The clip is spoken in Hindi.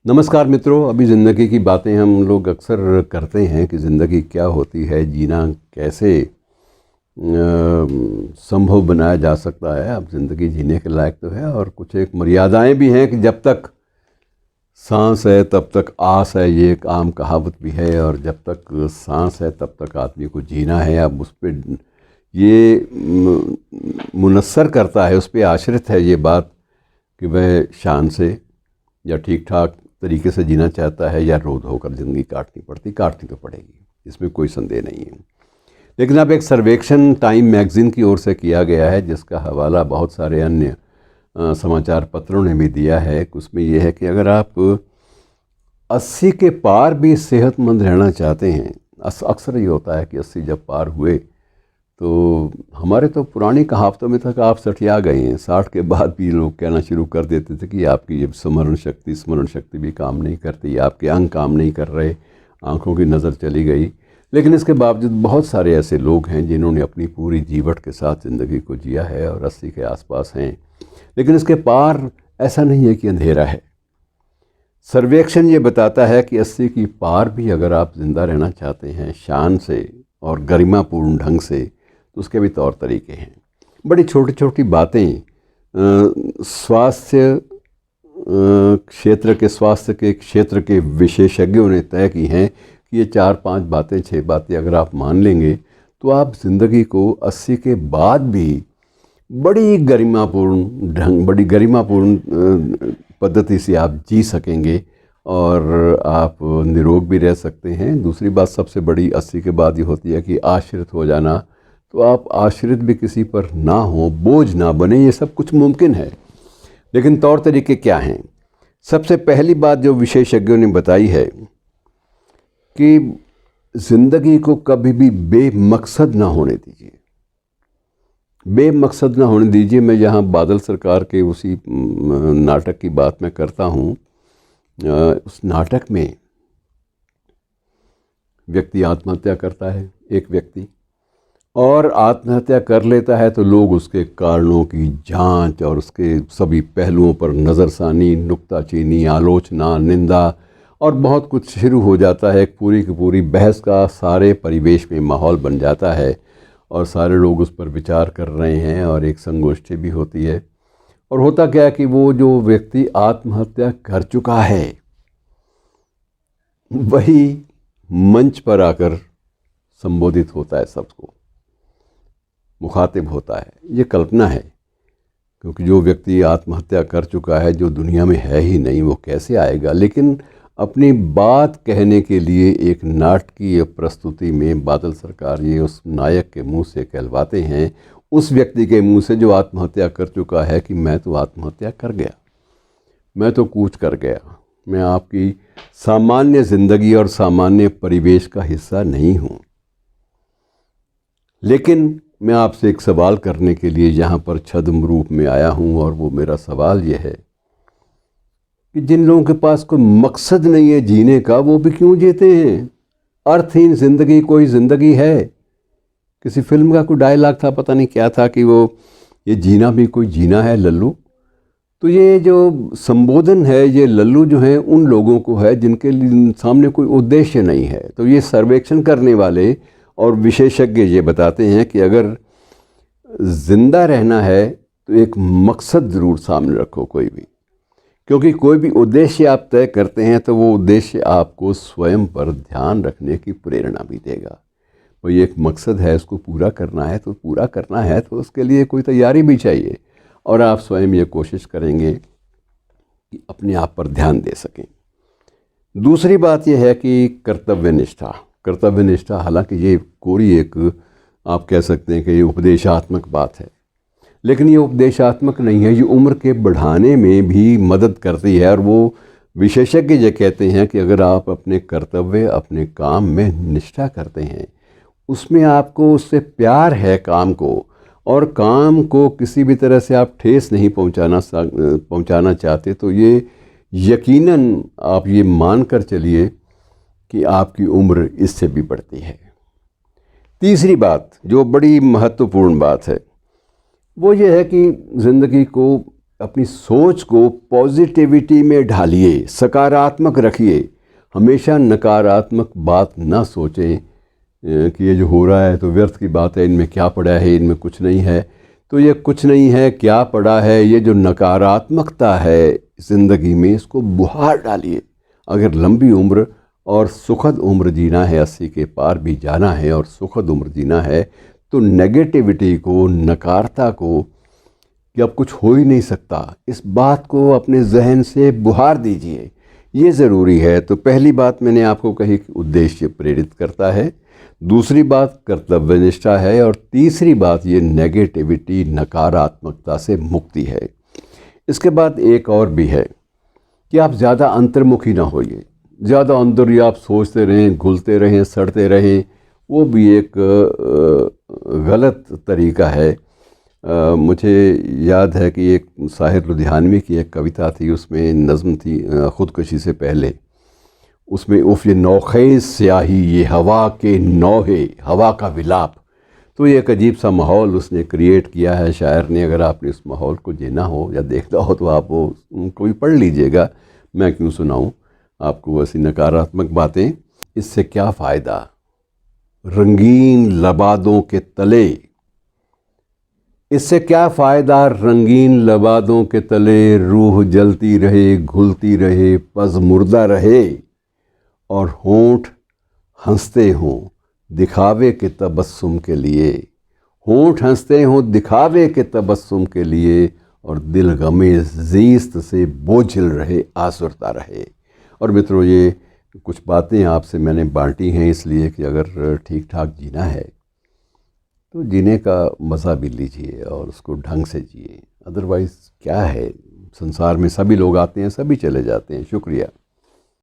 नमस्कार मित्रों। अभी ज़िंदगी की बातें हम लोग अक्सर करते हैं कि ज़िंदगी क्या होती है, जीना कैसे संभव बनाया जा सकता है। अब ज़िंदगी जीने के लायक तो है और कुछ एक मर्यादाएं भी हैं कि जब तक सांस है तब तक आस है, ये एक आम कहावत भी है। और जब तक सांस है तब तक आदमी को जीना है। अब उस पर ये मुनस्सर करता है, उस पर आश्रित है ये बात कि वह शान से या ठीक ठाक तरीके से जीना चाहता है या रो धो कर ज़िंदगी काटनी तो पड़ेगी, इसमें कोई संदेह नहीं है। लेकिन अब एक सर्वेक्षण टाइम मैगज़ीन की ओर से किया गया है, जिसका हवाला बहुत सारे अन्य समाचार पत्रों ने भी दिया है। उसमें यह है कि अगर आप 80 के पार भी सेहतमंद रहना चाहते हैं, अक्सर ये होता है कि 80 जब पार हुए तो हमारे तो पुरानी कहावतों में था कि आप सठिया गए हैं। 60 के बाद भी लोग कहना शुरू कर देते थे कि आपकी ये स्मरण शक्ति भी काम नहीं करती, आपके अंग काम नहीं कर रहे, आँखों की नज़र चली गई। लेकिन इसके बावजूद बहुत सारे ऐसे लोग हैं जिन्होंने अपनी पूरी जीवट के साथ ज़िंदगी को जिया है और 80 के आसपास हैं। लेकिन इसके पार ऐसा नहीं है कि अंधेरा है। सर्वेक्षण ये बताता है कि 80 की पार भी अगर आप ज़िंदा रहना चाहते हैं शान से और गरिमापूर्ण ढंग से, तो उसके भी तौर तरीके हैं। बड़ी छोटी छोटी बातें स्वास्थ्य के क्षेत्र के विशेषज्ञों ने तय की हैं कि ये 4-5 बातें 6 बातें अगर आप मान लेंगे तो आप ज़िंदगी को 80 के बाद भी बड़ी गरिमापूर्ण पद्धति से आप जी सकेंगे और आप निरोग भी रह सकते हैं। दूसरी बात सबसे बड़ी 80 के बाद ये होती है कि आश्रित हो जाना। तो आप आश्रित भी किसी पर ना हो, बोझ ना बने, ये सब कुछ मुमकिन है। लेकिन तौर तरीके क्या हैं? सबसे पहली बात जो विशेषज्ञों ने बताई है कि ज़िंदगी को कभी भी बेमकसद ना होने दीजिए। बेमकसद ना होने दीजिए। मैं यहाँ बादल सरकार के उसी नाटक की बात मैं करता हूँ। उस नाटक में व्यक्ति आत्महत्या करता है, एक व्यक्ति, और आत्महत्या कर लेता है तो लोग उसके कारणों की जांच और उसके सभी पहलुओं पर नज़रसानी, नुक्ताचीनी, आलोचना, निंदा और बहुत कुछ शुरू हो जाता है। एक पूरी की पूरी बहस का सारे परिवेश में माहौल बन जाता है और सारे लोग उस पर विचार कर रहे हैं और एक संगोष्ठी भी होती है। और होता क्या है कि वो जो व्यक्ति आत्महत्या कर चुका है वही मंच पर आकर संबोधित होता है, सबको मुखातिब होता है। ये कल्पना है, क्योंकि जो व्यक्ति आत्महत्या कर चुका है, जो दुनिया में है ही नहीं, वो कैसे आएगा। लेकिन अपनी बात कहने के लिए एक नाटकीय प्रस्तुति में बादल सरकार ये उस नायक के मुंह से कहलवाते हैं, उस व्यक्ति के मुंह से जो आत्महत्या कर चुका है, कि मैं तो आत्महत्या कर गया, मैं तो कूच कर गया, मैं आपकी सामान्य ज़िंदगी और सामान्य परिवेश का हिस्सा नहीं हूँ। लेकिन मैं आपसे एक सवाल करने के लिए यहाँ पर छद्म रूप में आया हूँ, और वो मेरा सवाल ये है कि जिन लोगों के पास कोई मकसद नहीं है जीने का, वो भी क्यों जीते हैं? अर्थहीन ज़िंदगी कोई ज़िंदगी है? किसी फिल्म का कोई डायलॉग था, पता नहीं क्या था, कि वो ये जीना भी कोई जीना है लल्लू। तो ये जो संबोधन है, ये लल्लू जो हैं उन लोगों को है जिनके सामने कोई उद्देश्य नहीं है। तो ये सर्वेक्षण करने वाले और विशेषज्ञ ये बताते हैं कि अगर ज़िंदा रहना है तो एक मकसद ज़रूर सामने रखो कोई भी, क्योंकि कोई भी उद्देश्य आप तय करते हैं तो वो उद्देश्य आपको स्वयं पर ध्यान रखने की प्रेरणा भी देगा। कोई एक मकसद है, उसको पूरा करना है तो उसके लिए कोई तैयारी भी चाहिए, और आप स्वयं ये कोशिश करेंगे कि अपने आप पर ध्यान दे सकें। दूसरी बात यह है कि कर्तव्यनिष्ठा, हालांकि ये कोरी एक आप कह सकते हैं कि ये उपदेशात्मक बात है, लेकिन ये उपदेशात्मक नहीं है, ये उम्र के बढ़ाने में भी मदद करती है। और वो विशेषज्ञ ये कहते हैं कि अगर आप अपने कर्तव्य, अपने काम में निष्ठा करते हैं, उसमें आपको उससे प्यार है काम को, और काम को किसी भी तरह से आप ठेस नहीं पहुंचाना चाहते, तो ये यकीनन आप ये मान कर चलिए कि आपकी उम्र इससे भी बढ़ती है। तीसरी बात जो बड़ी महत्वपूर्ण बात है वो ये है कि ज़िंदगी को अपनी सोच को पॉजिटिविटी में ढालिए, सकारात्मक रखिए। हमेशा नकारात्मक बात ना सोचें कि ये जो हो रहा है तो व्यर्थ की बात है, इनमें क्या पड़ा है, इनमें कुछ नहीं है। तो ये कुछ नहीं है, क्या पड़ा है, ये जो नकारात्मकता है ज़िंदगी में, इसको बुहार डालिए। अगर लंबी उम्र और सुखद उम्र जीना है, 80 के पार भी जाना है और सुखद उम्र जीना है, तो नेगेटिविटी को, नकारता को, कि अब कुछ हो ही नहीं सकता, इस बात को अपने जहन से बुहार दीजिए। ये ज़रूरी है। तो पहली बात मैंने आपको कही कि उद्देश्य प्रेरित करता है, दूसरी बात कर्तव्यनिष्ठा है, और तीसरी बात ये नेगेटिविटी, नकारात्मकता से मुक्ति है। इसके बाद एक और भी है कि आप ज़्यादा अंतर्मुखी ना होइए। ज़्यादा अंदर ही आप सोचते रहें, घुलते रहें, सड़ते रहें, वो भी एक गलत तरीका है। मुझे याद है कि एक साहिर लुधियानवी की एक कविता थी, उसमें नज़्म थी ख़ुदकुशी से पहले। उसमें उफ़ ये नौखेज़ स्याही, ये हवा के नौहे, हवा का विलाप। तो ये एक अजीब सा माहौल उसने क्रिएट किया है शायर ने। अगर आपने उस माहौल को जीना हो या देखना हो तो आप वो कोई पढ़ लीजिएगा, मैं क्यों सुनाऊं आपको ऐसी नकारात्मक बातें। इससे क्या फ़ायदा रंगीन लबादों के तले, इससे क्या फ़ायदा रंगीन लबादों के तले, रूह जलती रहे, घुलती रहे, पज़ मुर्दा रहे, और होंठ हंसते हों दिखावे के तबस्सुम के लिए। होंठ हंसते हों दिखावे के तबस्सुम के लिए, और दिल गमे ज़ीस्त से बोझिल रहे, आसुरता रहे। और मित्रों, ये कुछ बातें आपसे मैंने बांटी हैं इसलिए कि अगर ठीक ठाक जीना है तो जीने का मज़ा भी लीजिए और उसको ढंग से जिए। अदरवाइज़ क्या है, संसार में सभी लोग आते हैं, सभी चले जाते हैं। शुक्रिया।